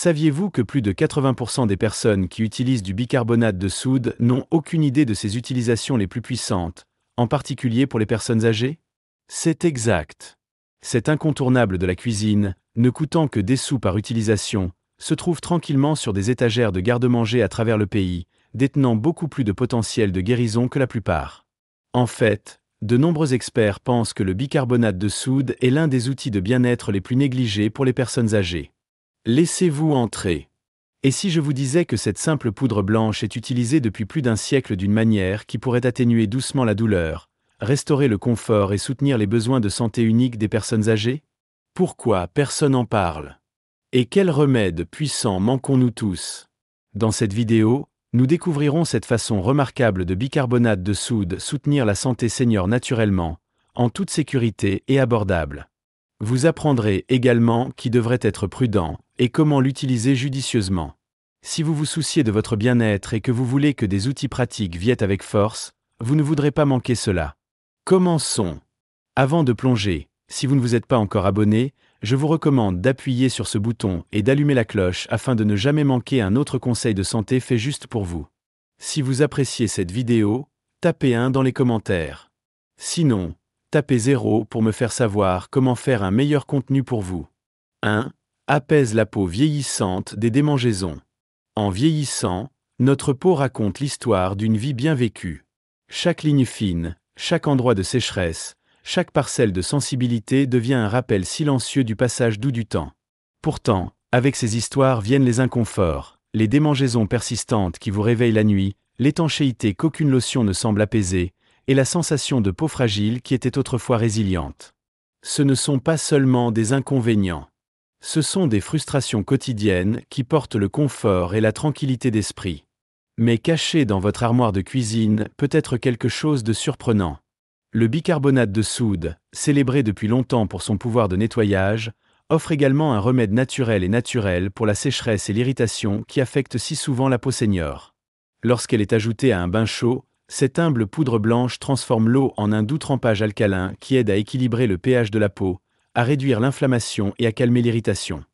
Saviez-vous que plus de 80% des personnes qui utilisent du bicarbonate de soude n'ont aucune idée de ses utilisations les plus puissantes, en particulier pour les personnes âgées? C'est exact. Cet incontournable de la cuisine, ne coûtant que des sous par utilisation, se trouve tranquillement sur des étagères de garde-manger à travers le pays, détenant beaucoup plus de potentiel de guérison que la plupart. En fait, de nombreux experts pensent que le bicarbonate de soude est l'un des outils de bien-être les plus négligés pour les personnes âgées. Laissez-vous entrer. Et si je vous disais que cette simple poudre blanche est utilisée depuis plus d'un siècle d'une manière qui pourrait atténuer doucement la douleur, restaurer le confort et soutenir les besoins de santé uniques des personnes âgées? Pourquoi personne n'en parle? Et quel remède puissant manquons-nous tous? Dans cette vidéo, nous découvrirons cette façon remarquable de bicarbonate de soude soutenir la santé senior naturellement, en toute sécurité et abordable. Vous apprendrez également qui devrait être prudent et comment l'utiliser judicieusement. Si vous vous souciez de votre bien-être et que vous voulez que des outils pratiques viennent avec force, vous ne voudrez pas manquer cela. Commençons. Avant de plonger, si vous ne vous êtes pas encore abonné, je vous recommande d'appuyer sur ce bouton et d'allumer la cloche afin de ne jamais manquer un autre conseil de santé fait juste pour vous. Si vous appréciez cette vidéo, tapez 1 dans les commentaires. Sinon, tapez 0 pour me faire savoir comment faire un meilleur contenu pour vous. 1. Apaise la peau vieillissante des démangeaisons. En vieillissant, notre peau raconte l'histoire d'une vie bien vécue. Chaque ligne fine, chaque endroit de sécheresse, chaque parcelle de sensibilité devient un rappel silencieux du passage doux du temps. Pourtant, avec ces histoires viennent les inconforts, les démangeaisons persistantes qui vous réveillent la nuit, l'étanchéité qu'aucune lotion ne semble apaiser, et la sensation de peau fragile qui était autrefois résiliente. Ce ne sont pas seulement des inconvénients. Ce sont des frustrations quotidiennes qui portent le confort et la tranquillité d'esprit. Mais caché dans votre armoire de cuisine peut être quelque chose de surprenant. Le bicarbonate de soude, célébré depuis longtemps pour son pouvoir de nettoyage, offre également un remède naturel et naturel pour la sécheresse et l'irritation qui affectent si souvent la peau senior. Lorsqu'elle est ajoutée à un bain chaud, cette humble poudre blanche transforme l'eau en un doux trempage alcalin qui aide à équilibrer le pH de la peau, à réduire l'inflammation et à calmer l'irritation.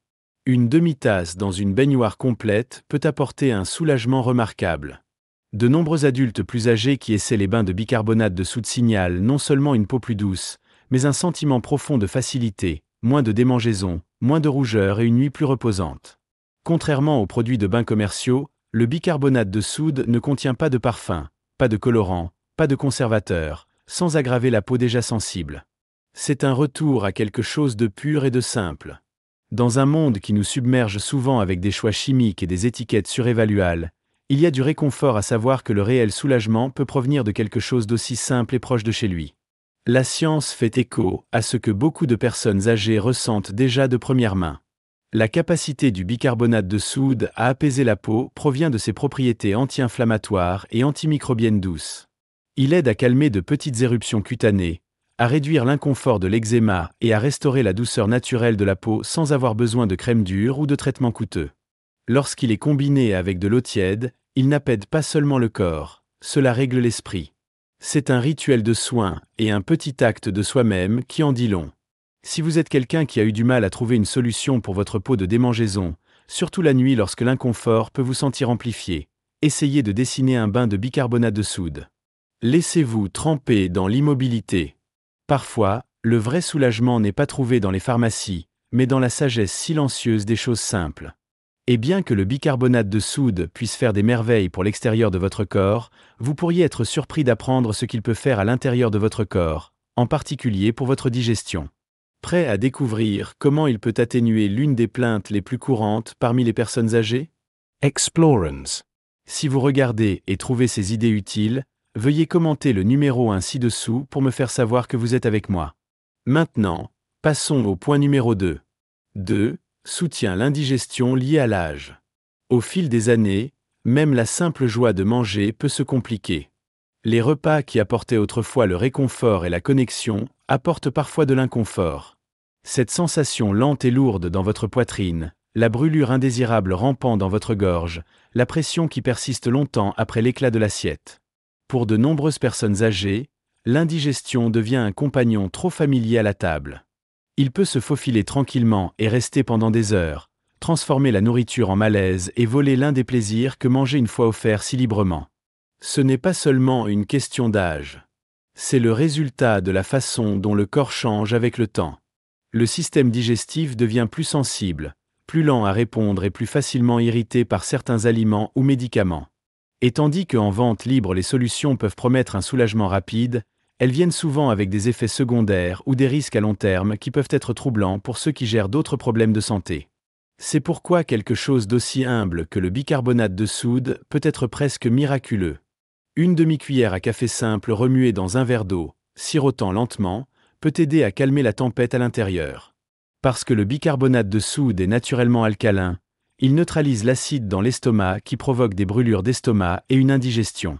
Une demi-tasse dans une baignoire complète peut apporter un soulagement remarquable. De nombreux adultes plus âgés qui essaient les bains de bicarbonate de soude signalent non seulement une peau plus douce, mais un sentiment profond de facilité, moins de démangeaisons, moins de rougeur et une nuit plus reposante. Contrairement aux produits de bains commerciaux, le bicarbonate de soude ne contient pas de parfum, pas de colorant, pas de conservateur, sans aggraver la peau déjà sensible. C'est un retour à quelque chose de pur et de simple. Dans un monde qui nous submerge souvent avec des choix chimiques et des étiquettes surévaluables, il y a du réconfort à savoir que le réel soulagement peut provenir de quelque chose d'aussi simple et proche de chez lui. La science fait écho à ce que beaucoup de personnes âgées ressentent déjà de première main. La capacité du bicarbonate de soude à apaiser la peau provient de ses propriétés anti-inflammatoires et antimicrobiennes douces. Il aide à calmer de petites éruptions cutanées, à réduire l'inconfort de l'eczéma et à restaurer la douceur naturelle de la peau sans avoir besoin de crème dure ou de traitements coûteux. Lorsqu'il est combiné avec de l'eau tiède, il n'apaise pas seulement le corps, cela règle l'esprit. C'est un rituel de soin et un petit acte de soi-même qui en dit long. Si vous êtes quelqu'un qui a eu du mal à trouver une solution pour votre peau de démangeaison, surtout la nuit lorsque l'inconfort peut vous sentir amplifié, essayez de dessiner un bain de bicarbonate de soude. Laissez-vous tremper dans l'immobilité. Parfois, le vrai soulagement n'est pas trouvé dans les pharmacies, mais dans la sagesse silencieuse des choses simples. Et bien que le bicarbonate de soude puisse faire des merveilles pour l'extérieur de votre corps, vous pourriez être surpris d'apprendre ce qu'il peut faire à l'intérieur de votre corps, en particulier pour votre digestion. Prêt à découvrir comment il peut atténuer l'une des plaintes les plus courantes parmi les personnes âgées? Explorers. Si vous regardez et trouvez ces idées utiles, veuillez commenter le numéro 1 ci-dessous pour me faire savoir que vous êtes avec moi. Maintenant, passons au point numéro 2. 2. Soutient l'indigestion liée à l'âge. Au fil des années, même la simple joie de manger peut se compliquer. Les repas qui apportaient autrefois le réconfort et la connexion apportent parfois de l'inconfort. Cette sensation lente et lourde dans votre poitrine, la brûlure indésirable rampant dans votre gorge, la pression qui persiste longtemps après l'éclat de l'assiette. Pour de nombreuses personnes âgées, l'indigestion devient un compagnon trop familier à la table. Il peut se faufiler tranquillement et rester pendant des heures, transformer la nourriture en malaise et voler l'un des plaisirs que manger une fois offert si librement. Ce n'est pas seulement une question d'âge. C'est le résultat de la façon dont le corps change avec le temps. Le système digestif devient plus sensible, plus lent à répondre et plus facilement irrité par certains aliments ou médicaments. Et tandis qu'en vente libre les solutions peuvent promettre un soulagement rapide, elles viennent souvent avec des effets secondaires ou des risques à long terme qui peuvent être troublants pour ceux qui gèrent d'autres problèmes de santé. C'est pourquoi quelque chose d'aussi humble que le bicarbonate de soude peut être presque miraculeux. Une demi-cuillère à café simple remuée dans un verre d'eau, sirotant lentement, peut aider à calmer la tempête à l'intérieur. Parce que le bicarbonate de soude est naturellement alcalin, il neutralise l'acide dans l'estomac qui provoque des brûlures d'estomac et une indigestion.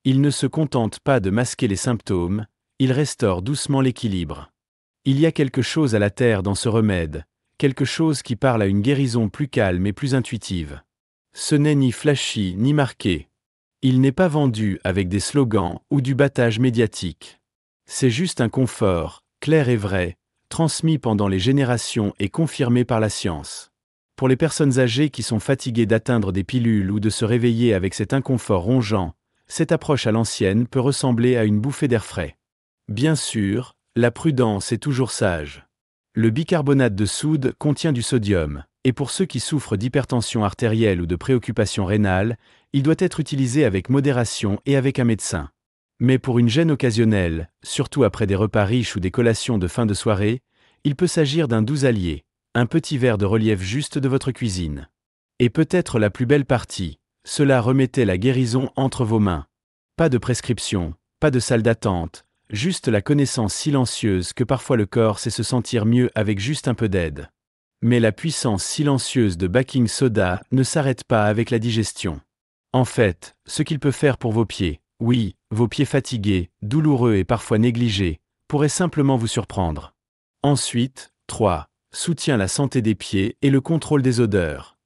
Il ne se contente pas de masquer les symptômes, il restaure doucement l'équilibre. Il y a quelque chose à la terre dans ce remède, quelque chose qui parle à une guérison plus calme et plus intuitive. Ce n'est ni flashy ni marqué. Il n'est pas vendu avec des slogans ou du battage médiatique. C'est juste un confort, clair et vrai, transmis pendant les générations et confirmé par la science. Pour les personnes âgées qui sont fatiguées d'atteindre des pilules ou de se réveiller avec cet inconfort rongeant, cette approche à l'ancienne peut ressembler à une bouffée d'air frais. Bien sûr, la prudence est toujours sage. Le bicarbonate de soude contient du sodium, et pour ceux qui souffrent d'hypertension artérielle ou de préoccupations rénales, il doit être utilisé avec modération et avec un médecin. Mais pour une gêne occasionnelle, surtout après des repas riches ou des collations de fin de soirée, il peut s'agir d'un doux allié, un petit verre de relief juste de votre cuisine. Et peut-être la plus belle partie, cela remettait la guérison entre vos mains. Pas de prescription, pas de salle d'attente, juste la connaissance silencieuse que parfois le corps sait se sentir mieux avec juste un peu d'aide. Mais la puissance silencieuse de baking soda ne s'arrête pas avec la digestion. En fait, ce qu'il peut faire pour vos pieds, oui, vos pieds fatigués, douloureux et parfois négligés, pourrait simplement vous surprendre. Ensuite, 3. Soutient la santé des pieds et le contrôle des odeurs.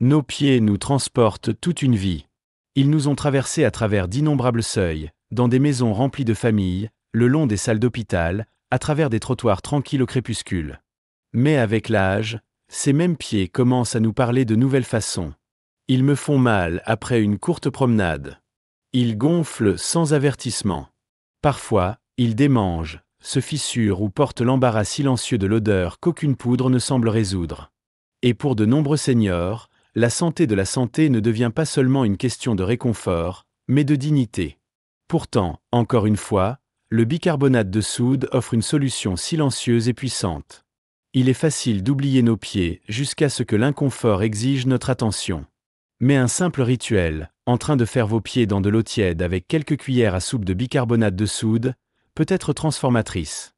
Nos pieds nous transportent toute une vie. Ils nous ont traversés à travers d'innombrables seuils, dans des maisons remplies de familles, le long des salles d'hôpital, à travers des trottoirs tranquilles au crépuscule. Mais avec l'âge, ces mêmes pieds commencent à nous parler de nouvelles façons. Ils me font mal après une courte promenade. Ils gonflent sans avertissement. Parfois, ils démangent, se fissurent ou portent l'embarras silencieux de l'odeur qu'aucune poudre ne semble résoudre. Et pour de nombreux seniors, la santé de la santé ne devient pas seulement une question de réconfort, mais de dignité. Pourtant, encore une fois, le bicarbonate de soude offre une solution silencieuse et puissante. Il est facile d'oublier nos pieds jusqu'à ce que l'inconfort exige notre attention. Mais un simple rituel, en train de faire vos pieds dans de l'eau tiède avec quelques cuillères à soupe de bicarbonate de soude, peut être transformatrice.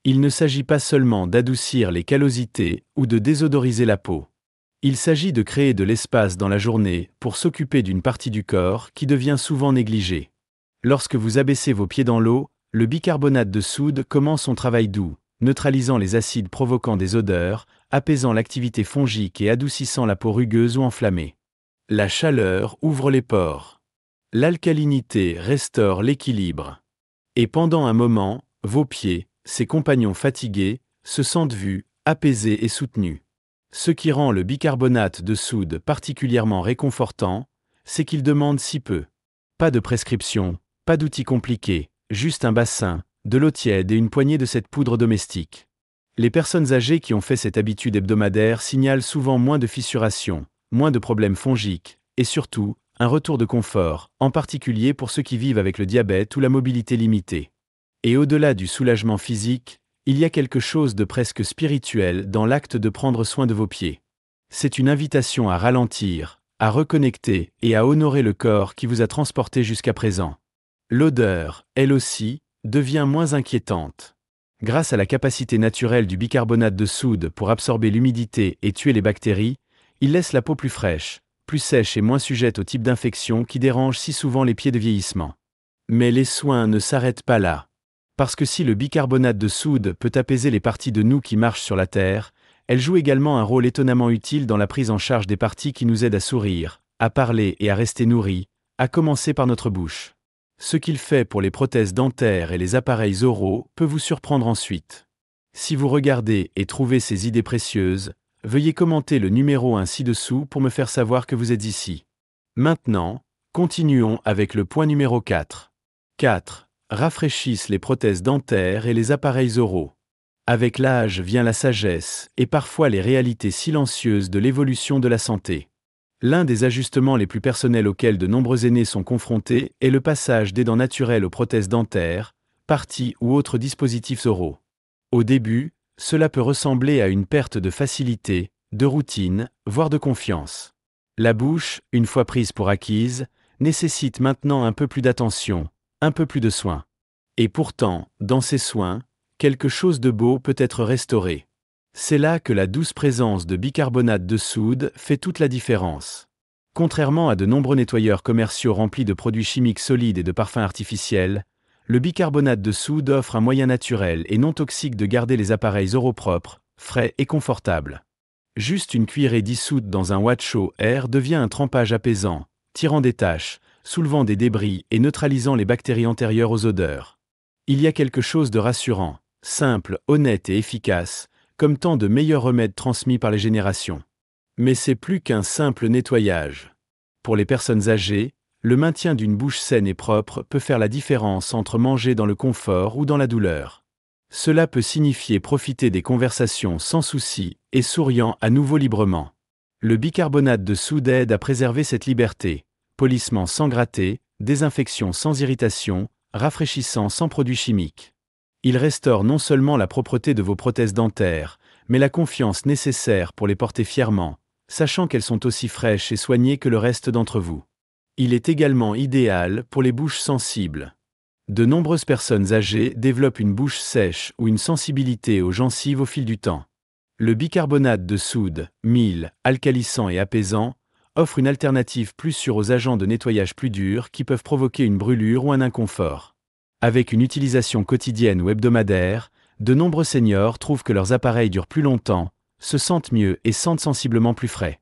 Il ne s'agit pas seulement d'adoucir les callosités ou de désodoriser la peau. Il s'agit de créer de l'espace dans la journée pour s'occuper d'une partie du corps qui devient souvent négligée. Lorsque vous abaissez vos pieds dans l'eau, le bicarbonate de soude commence son travail doux, neutralisant les acides provoquant des odeurs, apaisant l'activité fongique et adoucissant la peau rugueuse ou enflammée. La chaleur ouvre les pores. L'alcalinité restaure l'équilibre. Et pendant un moment, vos pieds, ces compagnons fatigués, se sentent vus, apaisés et soutenus. Ce qui rend le bicarbonate de soude particulièrement réconfortant, c'est qu'il demande si peu. Pas de prescription, pas d'outils compliqués, juste un bassin, de l'eau tiède et une poignée de cette poudre domestique. Les personnes âgées qui ont fait cette habitude hebdomadaire signalent souvent moins de fissuration, moins de problèmes fongiques, et surtout, un retour de confort, en particulier pour ceux qui vivent avec le diabète ou la mobilité limitée. Et au-delà du soulagement physique, il y a quelque chose de presque spirituel dans l'acte de prendre soin de vos pieds. C'est une invitation à ralentir, à reconnecter et à honorer le corps qui vous a transporté jusqu'à présent. L'odeur, elle aussi, devient moins inquiétante. Grâce à la capacité naturelle du bicarbonate de soude pour absorber l'humidité et tuer les bactéries, il laisse la peau plus fraîche, plus sèche et moins sujette au type d'infection qui dérange si souvent les pieds de vieillissement. Mais les soins ne s'arrêtent pas là. Parce que si le bicarbonate de soude peut apaiser les parties de nous qui marchent sur la terre, elle joue également un rôle étonnamment utile dans la prise en charge des parties qui nous aident à sourire, à parler et à rester nourris, à commencer par notre bouche. Ce qu'il fait pour les prothèses dentaires et les appareils oraux peut vous surprendre ensuite. Si vous regardez et trouvez ces idées précieuses, veuillez commenter le numéro 1 ci-dessous pour me faire savoir que vous êtes ici. Maintenant, continuons avec le point numéro 4. 4. Rafraîchissent les prothèses dentaires et les appareils oraux. Avec l'âge vient la sagesse et parfois les réalités silencieuses de l'évolution de la santé. L'un des ajustements les plus personnels auxquels de nombreux aînés sont confrontés est le passage des dents naturelles aux prothèses dentaires, parties ou autres dispositifs oraux. Au début, cela peut ressembler à une perte de facilité, de routine, voire de confiance. La bouche, une fois prise pour acquise, nécessite maintenant un peu plus d'attention, un peu plus de soin. Et pourtant, dans ces soins, quelque chose de beau peut être restauré. C'est là que la douce présence de bicarbonate de soude fait toute la différence. Contrairement à de nombreux nettoyeurs commerciaux remplis de produits chimiques solides et de parfums artificiels, le bicarbonate de soude offre un moyen naturel et non toxique de garder les appareils oraux propres, frais et confortables. Juste une cuillerée dissoute dans un wad chaud air devient un trempage apaisant, tirant des taches, soulevant des débris et neutralisant les bactéries antérieures aux odeurs. Il y a quelque chose de rassurant, simple, honnête et efficace, comme tant de meilleurs remèdes transmis par les générations. Mais c'est plus qu'un simple nettoyage. Pour les personnes âgées, le maintien d'une bouche saine et propre peut faire la différence entre manger dans le confort ou dans la douleur. Cela peut signifier profiter des conversations sans souci et souriant à nouveau librement. Le bicarbonate de soude aide à préserver cette liberté, polissement sans gratter, désinfection sans irritation, rafraîchissant sans produits chimiques. Il restaure non seulement la propreté de vos prothèses dentaires, mais la confiance nécessaire pour les porter fièrement, sachant qu'elles sont aussi fraîches et soignées que le reste d'entre vous. Il est également idéal pour les bouches sensibles. De nombreuses personnes âgées développent une bouche sèche ou une sensibilité aux gencives au fil du temps. Le bicarbonate de soude, mille, alcalisant et apaisant, offre une alternative plus sûre aux agents de nettoyage plus durs qui peuvent provoquer une brûlure ou un inconfort. Avec une utilisation quotidienne ou hebdomadaire, de nombreux seniors trouvent que leurs appareils durent plus longtemps, se sentent mieux et sentent sensiblement plus frais.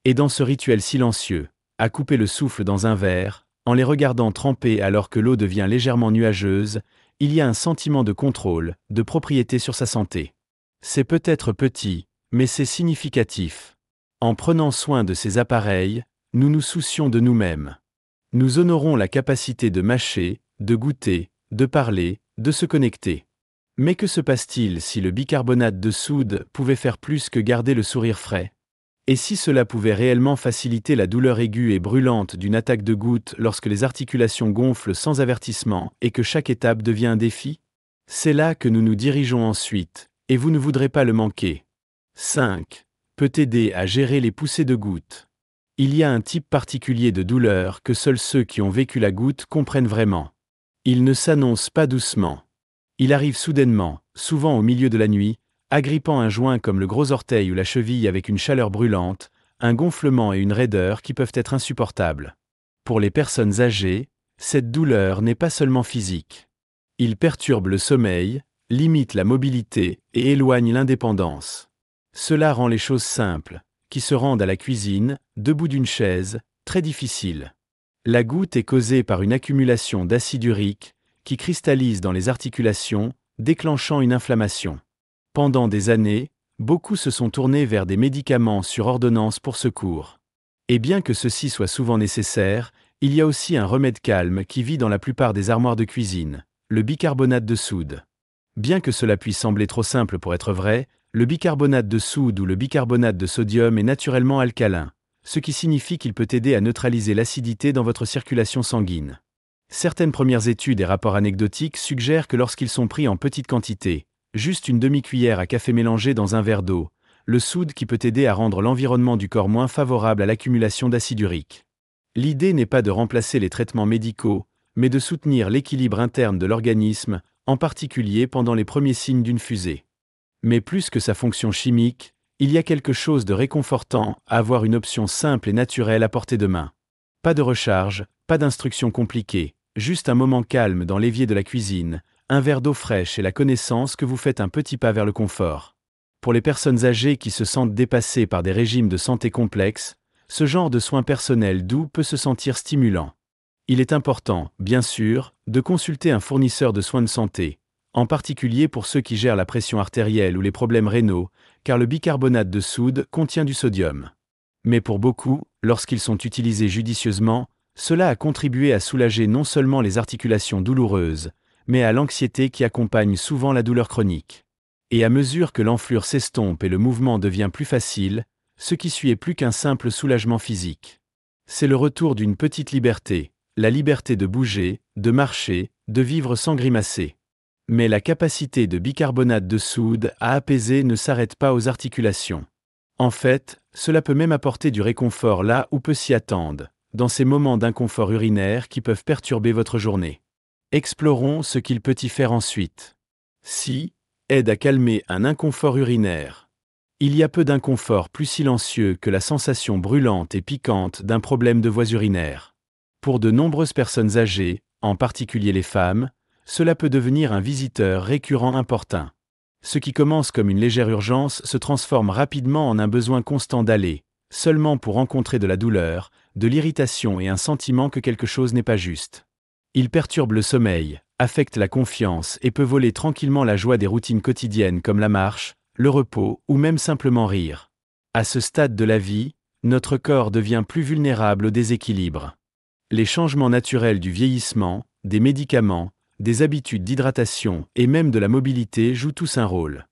Et dans ce rituel silencieux, à couper le souffle dans un verre, en les regardant tremper alors que l'eau devient légèrement nuageuse, il y a un sentiment de contrôle, de propriété sur sa santé. C'est peut-être petit, mais c'est significatif. En prenant soin de ces appareils, nous nous soucions de nous-mêmes. Nous honorons la capacité de mâcher, de goûter, de parler, de se connecter. Mais que se passe-t-il si le bicarbonate de soude pouvait faire plus que garder le sourire frais? Et si cela pouvait réellement faciliter la douleur aiguë et brûlante d'une attaque de goutte lorsque les articulations gonflent sans avertissement et que chaque étape devient un défi? C'est là que nous nous dirigeons ensuite, et vous ne voudrez pas le manquer. 5. Peut aider à gérer les poussées de gouttes. Il y a un type particulier de douleur que seuls ceux qui ont vécu la goutte comprennent vraiment. Il ne s'annonce pas doucement. Il arrive soudainement, souvent au milieu de la nuit, agrippant un joint comme le gros orteil ou la cheville avec une chaleur brûlante, un gonflement et une raideur qui peuvent être insupportables. Pour les personnes âgées, cette douleur n'est pas seulement physique. Il perturbe le sommeil, limite la mobilité et éloigne l'indépendance. Cela rend les choses simples, qui se rendent à la cuisine, debout d'une chaise, très difficiles. La goutte est causée par une accumulation d'acide urique, qui cristallise dans les articulations, déclenchant une inflammation. Pendant des années, beaucoup se sont tournés vers des médicaments sur ordonnance pour secours. Et bien que ceci soit souvent nécessaire, il y a aussi un remède calme qui vit dans la plupart des armoires de cuisine, le bicarbonate de soude. Bien que cela puisse sembler trop simple pour être vrai, le bicarbonate de soude ou le bicarbonate de sodium est naturellement alcalin, ce qui signifie qu'il peut aider à neutraliser l'acidité dans votre circulation sanguine. Certaines premières études et rapports anecdotiques suggèrent que lorsqu'ils sont pris en petite quantité, juste une demi-cuillère à café mélangée dans un verre d'eau, le soude qui peut aider à rendre l'environnement du corps moins favorable à l'accumulation d'acide urique. L'idée n'est pas de remplacer les traitements médicaux, mais de soutenir l'équilibre interne de l'organisme, en particulier pendant les premiers signes d'une fusée. Mais plus que sa fonction chimique, il y a quelque chose de réconfortant à avoir une option simple et naturelle à portée de main. Pas de recharge, pas d'instructions compliquées, juste un moment calme dans l'évier de la cuisine, un verre d'eau fraîche et la connaissance que vous faites un petit pas vers le confort. Pour les personnes âgées qui se sentent dépassées par des régimes de santé complexes, ce genre de soins personnels doux peut se sentir stimulant. Il est important, bien sûr, de consulter un fournisseur de soins de santé, en particulier pour ceux qui gèrent la pression artérielle ou les problèmes rénaux, car le bicarbonate de soude contient du sodium. Mais pour beaucoup, lorsqu'ils sont utilisés judicieusement, cela a contribué à soulager non seulement les articulations douloureuses, mais à l'anxiété qui accompagne souvent la douleur chronique. Et à mesure que l'enflure s'estompe et le mouvement devient plus facile, ce qui suit est plus qu'un simple soulagement physique. C'est le retour d'une petite liberté, la liberté de bouger, de marcher, de vivre sans grimacer. Mais la capacité de bicarbonate de soude à apaiser ne s'arrête pas aux articulations. En fait, cela peut même apporter du réconfort là où peu s'y attendent, dans ces moments d'inconfort urinaire qui peuvent perturber votre journée. Explorons ce qu'il peut y faire ensuite. Si, aide à calmer un inconfort urinaire. Il y a peu d'inconfort plus silencieux que la sensation brûlante et piquante d'un problème de voies urinaires. Pour de nombreuses personnes âgées, en particulier les femmes, cela peut devenir un visiteur récurrent importun. Ce qui commence comme une légère urgence se transforme rapidement en un besoin constant d'aller, seulement pour rencontrer de la douleur, de l'irritation et un sentiment que quelque chose n'est pas juste. Il perturbe le sommeil, affecte la confiance et peut voler tranquillement la joie des routines quotidiennes comme la marche, le repos ou même simplement rire. À ce stade de la vie, notre corps devient plus vulnérable au déséquilibre. Les changements naturels du vieillissement, des médicaments, des habitudes d'hydratation et même de la mobilité jouent tous un rôle.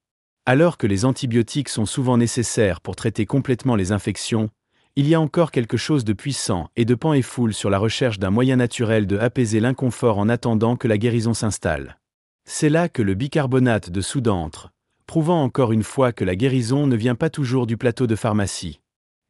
Alors que les antibiotiques sont souvent nécessaires pour traiter complètement les infections, il y a encore quelque chose de puissant et de pan et foule sur la recherche d'un moyen naturel de apaiser l'inconfort en attendant que la guérison s'installe. C'est là que le bicarbonate de soude entre, prouvant encore une fois que la guérison ne vient pas toujours du plateau de pharmacie.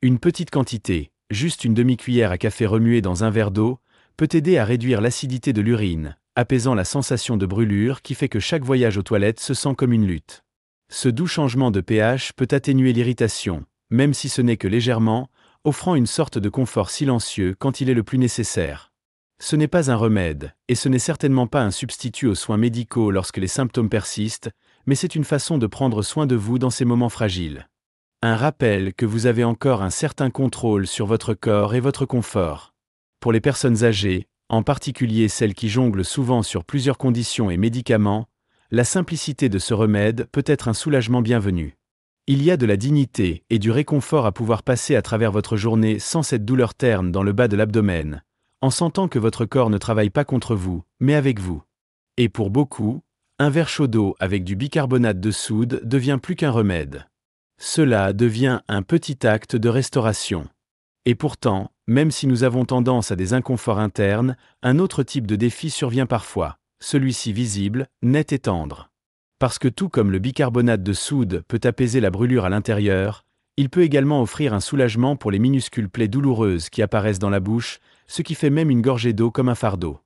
Une petite quantité, juste une demi-cuillère à café remuée dans un verre d'eau, peut aider à réduire l'acidité de l'urine, apaisant la sensation de brûlure qui fait que chaque voyage aux toilettes se sent comme une lutte. Ce doux changement de pH peut atténuer l'irritation, même si ce n'est que légèrement, offrant une sorte de confort silencieux quand il est le plus nécessaire. Ce n'est pas un remède, et ce n'est certainement pas un substitut aux soins médicaux lorsque les symptômes persistent, mais c'est une façon de prendre soin de vous dans ces moments fragiles. Un rappel que vous avez encore un certain contrôle sur votre corps et votre confort. Pour les personnes âgées, en particulier celles qui jonglent souvent sur plusieurs conditions et médicaments, la simplicité de ce remède peut être un soulagement bienvenu. Il y a de la dignité et du réconfort à pouvoir passer à travers votre journée sans cette douleur terne dans le bas de l'abdomen, en sentant que votre corps ne travaille pas contre vous, mais avec vous. Et pour beaucoup, un verre chaud d'eau avec du bicarbonate de soude devient plus qu'un remède. Cela devient un petit acte de restauration. Et pourtant, même si nous avons tendance à des inconforts internes, un autre type de défi survient parfois, celui-ci visible, net et tendre. Parce que tout comme le bicarbonate de soude peut apaiser la brûlure à l'intérieur, il peut également offrir un soulagement pour les minuscules plaies douloureuses qui apparaissent dans la bouche, ce qui fait même une gorgée d'eau comme un fardeau.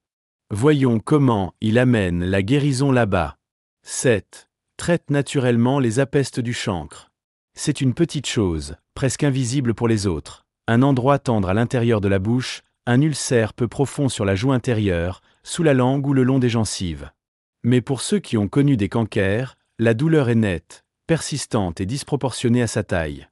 Voyons comment il amène la guérison là-bas. 7. Traite naturellement les apestes du chancre. C'est une petite chose, presque invisible pour les autres. Un endroit tendre à l'intérieur de la bouche, un ulcère peu profond sur la joue intérieure, sous la langue ou le long des gencives. Mais pour ceux qui ont connu des cancers, la douleur est nette, persistante et disproportionnée à sa taille.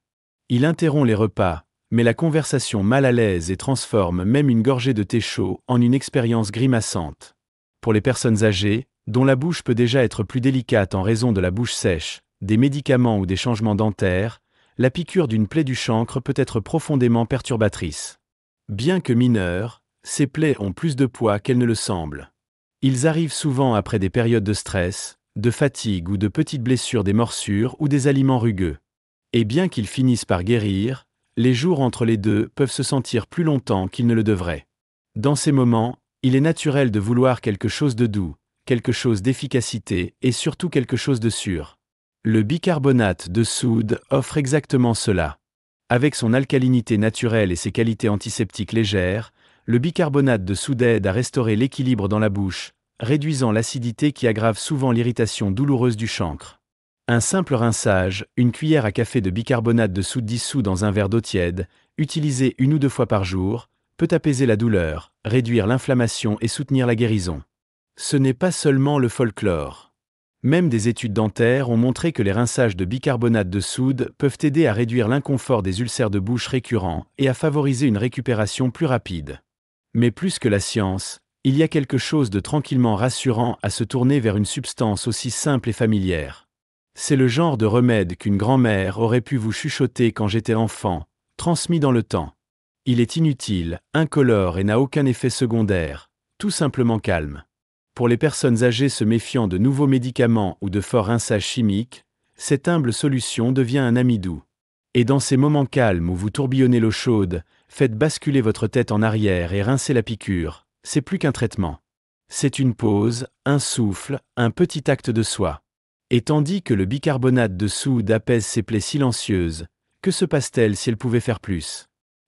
Il interrompt les repas, met la conversation mal à l'aise et transforme même une gorgée de thé chaud en une expérience grimaçante. Pour les personnes âgées, dont la bouche peut déjà être plus délicate en raison de la bouche sèche, des médicaments ou des changements dentaires, la piqûre d'une plaie du chancre peut être profondément perturbatrice. Bien que mineures, ces plaies ont plus de poids qu'elles ne le semblent. Ils arrivent souvent après des périodes de stress, de fatigue ou de petites blessures des morsures ou des aliments rugueux. Et bien qu'ils finissent par guérir, les jours entre les deux peuvent se sentir plus longtemps qu'ils ne le devraient. Dans ces moments, il est naturel de vouloir quelque chose de doux, quelque chose d'efficacité et surtout quelque chose de sûr. Le bicarbonate de soude offre exactement cela. Avec son alcalinité naturelle et ses qualités antiseptiques légères, le bicarbonate de soude aide à restaurer l'équilibre dans la bouche, réduisant l'acidité qui aggrave souvent l'irritation douloureuse du chancre. Un simple rinçage, une cuillère à café de bicarbonate de soude dissous dans un verre d'eau tiède, utilisé 1 ou 2 fois par jour, peut apaiser la douleur, réduire l'inflammation et soutenir la guérison. Ce n'est pas seulement le folklore. Même des études dentaires ont montré que les rinçages de bicarbonate de soude peuvent aider à réduire l'inconfort des ulcères de bouche récurrents et à favoriser une récupération plus rapide. Mais plus que la science, Il y a quelque chose de tranquillement rassurant à se tourner vers une substance aussi simple et familière. C'est le genre de remède qu'une grand-mère aurait pu vous chuchoter quand j'étais enfant, transmis dans le temps. Il est inutile, incolore et n'a aucun effet secondaire, tout simplement calme. Pour les personnes âgées se méfiant de nouveaux médicaments ou de forts rinçages chimiques, cette humble solution devient un ami doux. Et dans ces moments calmes où vous tourbillonnez l'eau chaude, faites basculer votre tête en arrière et rincez la piqûre, c'est plus qu'un traitement. C'est une pause, un souffle, un petit acte de soi. Et tandis que le bicarbonate de soude apaise ces plaies silencieuses, que se passe-t-il si elle pouvait faire plus?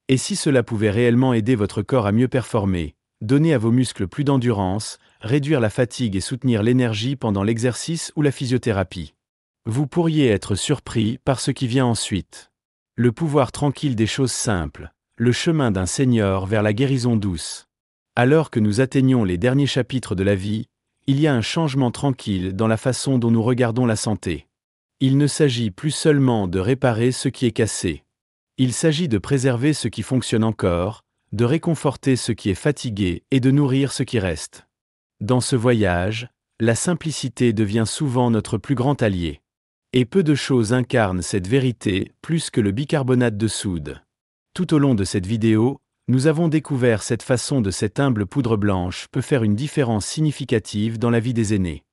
Et si cela pouvait réellement aider votre corps à mieux performer, donner à vos muscles plus d'endurance, réduire la fatigue et soutenir l'énergie pendant l'exercice ou la physiothérapie? Vous pourriez être surpris par ce qui vient ensuite. Le pouvoir tranquille des choses simples, le chemin d'un senior vers la guérison douce. Alors que nous atteignons les derniers chapitres de la vie, il y a un changement tranquille dans la façon dont nous regardons la santé. Il ne s'agit plus seulement de réparer ce qui est cassé. Il s'agit de préserver ce qui fonctionne encore, de réconforter ce qui est fatigué et de nourrir ce qui reste. Dans ce voyage, la simplicité devient souvent notre plus grand allié. Et peu de choses incarnent cette vérité plus que le bicarbonate de soude. Tout au long de cette vidéo, nous avons découvert cette façon dont cette humble poudre blanche peut faire une différence significative dans la vie des aînés.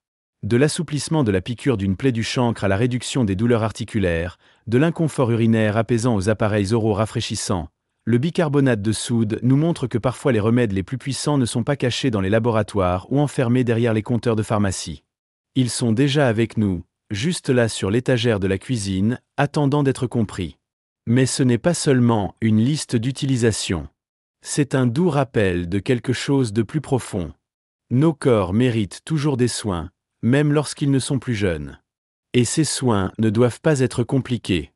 De l'assouplissement de la piqûre d'une plaie du chancre à la réduction des douleurs articulaires, de l'inconfort urinaire apaisant aux appareils oraux rafraîchissants, le bicarbonate de soude nous montre que parfois les remèdes les plus puissants ne sont pas cachés dans les laboratoires ou enfermés derrière les compteurs de pharmacie. Ils sont déjà avec nous, juste là sur l'étagère de la cuisine, attendant d'être compris. Mais ce n'est pas seulement une liste d'utilisation. C'est un doux rappel de quelque chose de plus profond. Nos corps méritent toujours des soins, même lorsqu'ils ne sont plus jeunes. Et ces soins ne doivent pas être compliqués.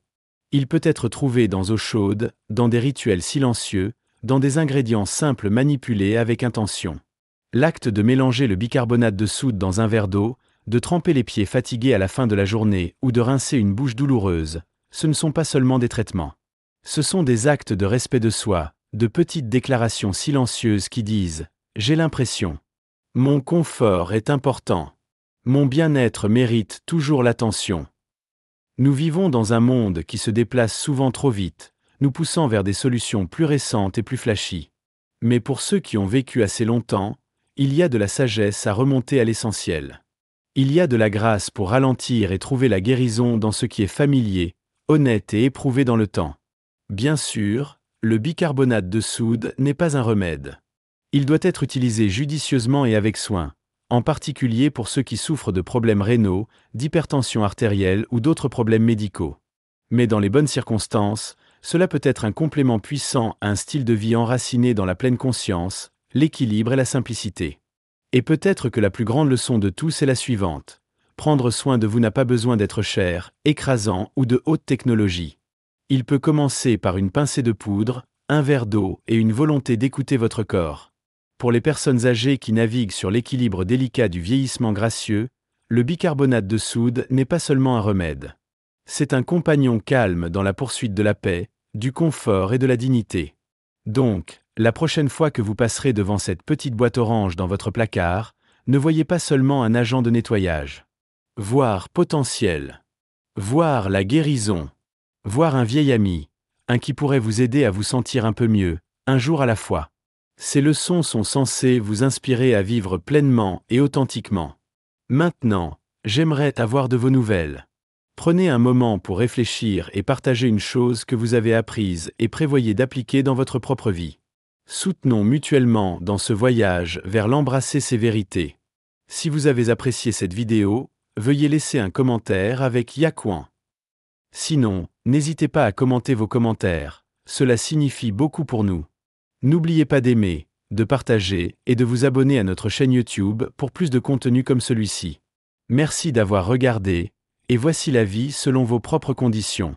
Il peut être trouvé dans eau chaude, dans des rituels silencieux, dans des ingrédients simples manipulés avec intention. L'acte de mélanger le bicarbonate de soude dans un verre d'eau, de tremper les pieds fatigués à la fin de la journée ou de rincer une bouche douloureuse, ce ne sont pas seulement des traitements. Ce sont des actes de respect de soi, de petites déclarations silencieuses qui disent « J'ai l'impression. Mon confort est important. Mon bien-être mérite toujours l'attention. » Nous vivons dans un monde qui se déplace souvent trop vite, nous poussant vers des solutions plus récentes et plus flashy. Mais pour ceux qui ont vécu assez longtemps, il y a de la sagesse à remonter à l'essentiel. Il y a de la grâce pour ralentir et trouver la guérison dans ce qui est familier, honnête et éprouvé dans le temps. Bien sûr, le bicarbonate de soude n'est pas un remède. Il doit être utilisé judicieusement et avec soin, en particulier pour ceux qui souffrent de problèmes rénaux, d'hypertension artérielle ou d'autres problèmes médicaux. Mais dans les bonnes circonstances, cela peut être un complément puissant à un style de vie enraciné dans la pleine conscience, l'équilibre et la simplicité. Et peut-être que la plus grande leçon de tous est la suivante. Prendre soin de vous n'a pas besoin d'être cher, écrasant ou de haute technologie. Il peut commencer par une pincée de poudre, un verre d'eau et une volonté d'écouter votre corps. Pour les personnes âgées qui naviguent sur l'équilibre délicat du vieillissement gracieux, le bicarbonate de soude n'est pas seulement un remède. C'est un compagnon calme dans la poursuite de la paix, du confort et de la dignité. Donc, la prochaine fois que vous passerez devant cette petite boîte orange dans votre placard, ne voyez pas seulement un agent de nettoyage. Voir potentiel. Voir la guérison. Voir un vieil ami, un qui pourrait vous aider à vous sentir un peu mieux, un jour à la fois. Ces leçons sont censées vous inspirer à vivre pleinement et authentiquement. Maintenant, j'aimerais avoir de vos nouvelles. Prenez un moment pour réfléchir et partager une chose que vous avez apprise et prévoyez d'appliquer dans votre propre vie. Soutenons mutuellement dans ce voyage vers l'embrasser ces vérités. Si vous avez apprécié cette vidéo, veuillez laisser un commentaire avec Yakwan. Sinon, n'hésitez pas à commenter vos commentaires, cela signifie beaucoup pour nous. N'oubliez pas d'aimer, de partager et de vous abonner à notre chaîne YouTube pour plus de contenu comme celui-ci. Merci d'avoir regardé, et voici la vie selon vos propres conditions.